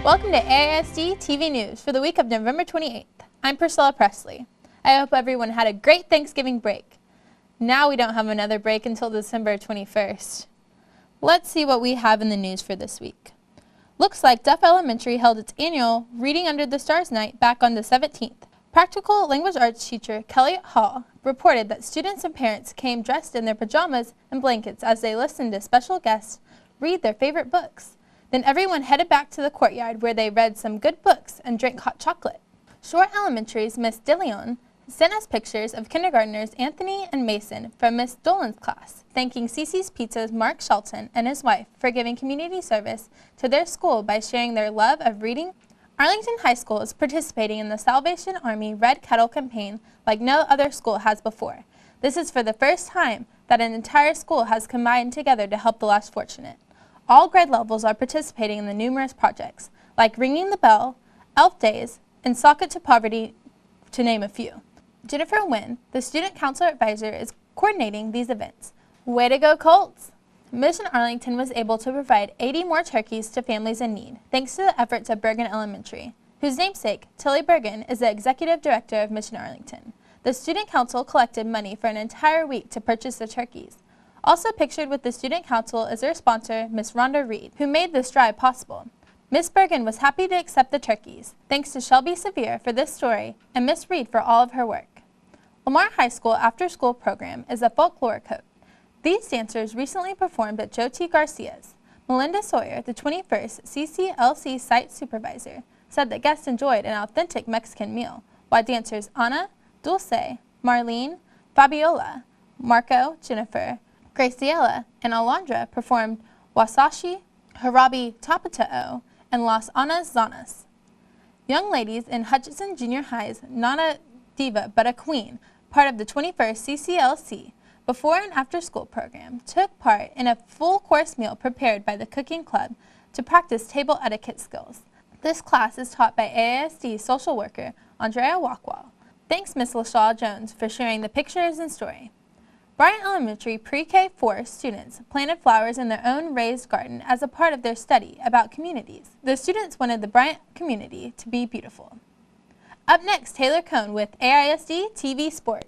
Welcome to AISD-TV News for the week of November 28th. I'm Priscilla Presley. I hope everyone had a great Thanksgiving break. Now we don't have another break until December 21st. Let's see what we have in the news for this week. Looks like Duff Elementary held its annual Reading Under the Stars night back on the 17th. Practical language arts teacher Kelly Hall reported that students and parents came dressed in their pajamas and blankets as they listened to special guests read their favorite books. Then everyone headed back to the courtyard where they read some good books and drank hot chocolate. Short Elementary's Miss DeLeon sent us pictures of kindergartners Anthony and Mason from Miss Dolan's class, thanking Cece's Pizza's Mark Shelton and his wife for giving community service to their school by sharing their love of reading. Arlington High School is participating in the Salvation Army Red Kettle campaign like no other school has before. This is for the first time that an entire school has combined together to help the less fortunate. All grade levels are participating in the numerous projects, like Ringing the Bell, Elf Days, and Socket to Poverty, to name a few. Jennifer Wynn, the Student Council Advisor, is coordinating these events. Way to go, Colts! Mission Arlington was able to provide 80 more turkeys to families in need, thanks to the efforts of Bergen Elementary, whose namesake, Tilly Bergen, is the Executive Director of Mission Arlington. The Student Council collected money for an entire week to purchase the turkeys. Also pictured with the Student Council is their sponsor, Miss Rhonda Reed, who made this drive possible. Miss Bergen was happy to accept the turkeys, thanks to Shelby Sevier for this story and Miss Reed for all of her work. Lamar High School after-school program is a folklore coat. These dancers recently performed at Joe T. Garcia's. Melinda Sawyer, the 21st CCLC site supervisor, said that guests enjoyed an authentic Mexican meal, while dancers Ana, Dulce, Marlene, Fabiola, Marco, Jennifer, Graciela, and Alondra performed Wasashi, Harabi Tapatao, and Las Anas Zanas. Young ladies in Hutchinson Junior High's Not a Diva But a Queen, part of the 21st CCLC, before and after school program, took part in a full-course meal prepared by the cooking club to practice table etiquette skills. This class is taught by AISD social worker Andrea Walkwall. Thanks Ms. LaShaw Jones for sharing the pictures and story. Bryant Elementary Pre-K-4 students planted flowers in their own raised garden as a part of their study about communities. The students wanted the Bryant community to be beautiful. Up next, Taylor Cohn with AISD-TV Sport.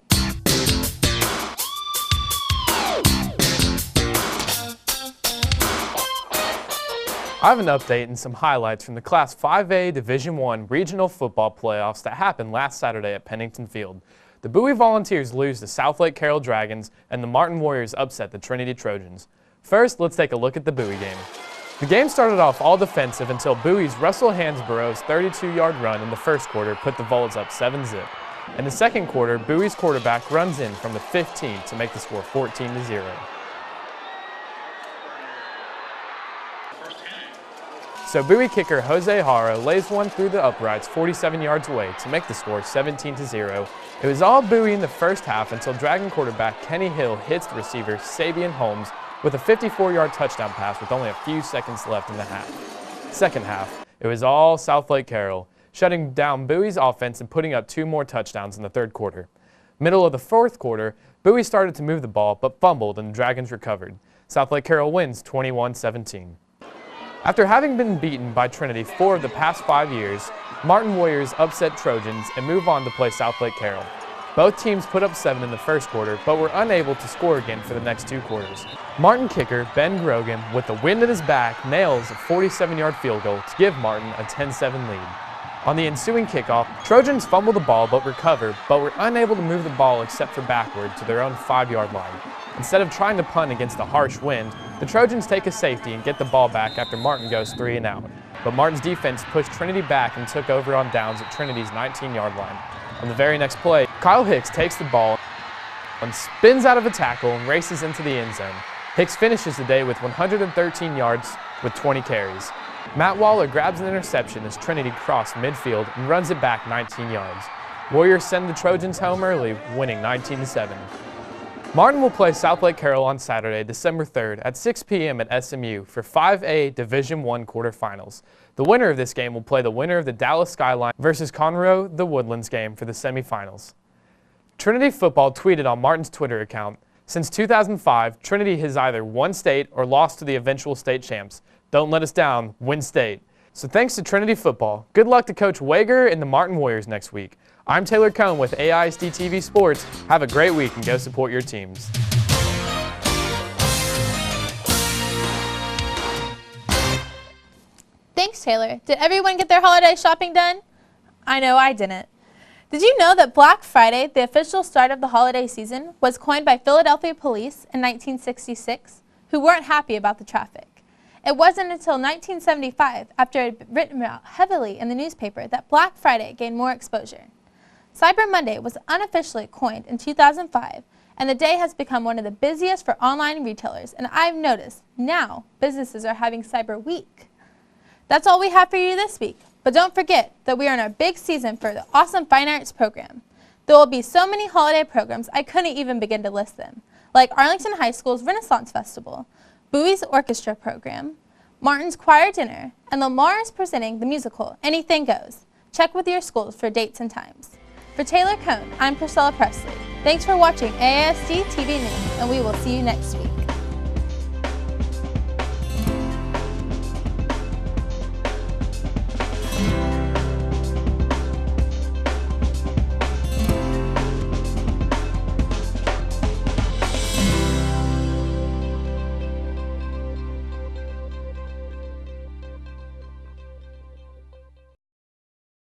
I have an update and some highlights from the Class 5A Division I Regional Football Playoffs that happened last Saturday at Pennington Field. The Bowie Volunteers lose to South Lake Carroll Dragons, and the Martin Warriors upset the Trinity Trojans. First, let's take a look at the Bowie game. The game started off all defensive until Bowie's Russell Hansborough's 32-yard run in the first quarter put the Vols up 7-zip. In the second quarter, Bowie's quarterback runs in from the 15 to make the score 14-0. So Bowie kicker Jose Hara lays one through the uprights 47 yards away to make the score 17-0. It was all Bowie in the first half until Dragon quarterback Kenny Hill hits the receiver Sabian Holmes with a 54-yard touchdown pass with only a few seconds left in the half. Second half, it was all South Lake Carroll, shutting down Bowie's offense and putting up 2 more touchdowns in the third quarter. Middle of the fourth quarter, Bowie started to move the ball but fumbled and the Dragons recovered. South Lake Carroll wins 21-17. After having been beaten by Trinity 4 of the past 5 years, Martin Warriors upset Trojans and move on to play South Lake Carroll. Both teams put up 7 in the first quarter, but were unable to score again for the next 2 quarters. Martin kicker Ben Grogan, with the wind at his back, nails a 47-yard field goal to give Martin a 10-7 lead. On the ensuing kickoff, Trojans fumbled the ball but recovered, but were unable to move the ball except for backward to their own 5-yard line. Instead of trying to punt against the harsh wind, the Trojans take a safety and get the ball back after Martin goes 3 and out. But Martin's defense pushed Trinity back and took over on downs at Trinity's 19-yard line. On the very next play, Kyle Hicks takes the ball and spins out of a tackle and races into the end zone. Hicks finishes the day with 113 yards with 20 carries. Matt Waller grabs an interception as Trinity crossed midfield and runs it back 19 yards. Warriors send the Trojans home early, winning 19-7. Martin will play South Lake Carroll on Saturday, December 3rd at 6 p.m. at SMU for 5A Division I quarterfinals. The winner of this game will play the winner of the Dallas Skyline versus Conroe the Woodlands game for the semifinals. Trinity football tweeted on Martin's Twitter account, "Since 2005, Trinity has either won state or lost to the eventual state champs. Don't let us down, win state." So thanks to Trinity Football. Good luck to Coach Wager and the Martin Warriors next week. I'm Taylor Cohn with AISD-TV Sports. Have a great week and go support your teams. Thanks, Taylor. Did everyone get their holiday shopping done? I know I didn't. Did you know that Black Friday, the official start of the holiday season, was coined by Philadelphia police in 1966, who weren't happy about the traffic? It wasn't until 1975, after it had been written about heavily in the newspaper, that Black Friday gained more exposure. Cyber Monday was unofficially coined in 2005, and the day has become one of the busiest for online retailers, and I've noticed now businesses are having Cyber Week. That's all we have for you this week, but don't forget that we are in our big season for the awesome Fine Arts program. There will be so many holiday programs I couldn't even begin to list them, like Arlington High School's Renaissance Festival, Bowie's Orchestra Program, Martin's Choir Dinner, and Lamar is presenting the musical Anything Goes. Check with your schools for dates and times. For Taylor Cohn, I'm Priscilla Presley. Thanks for watching AISD-TV News, and we will see you next week.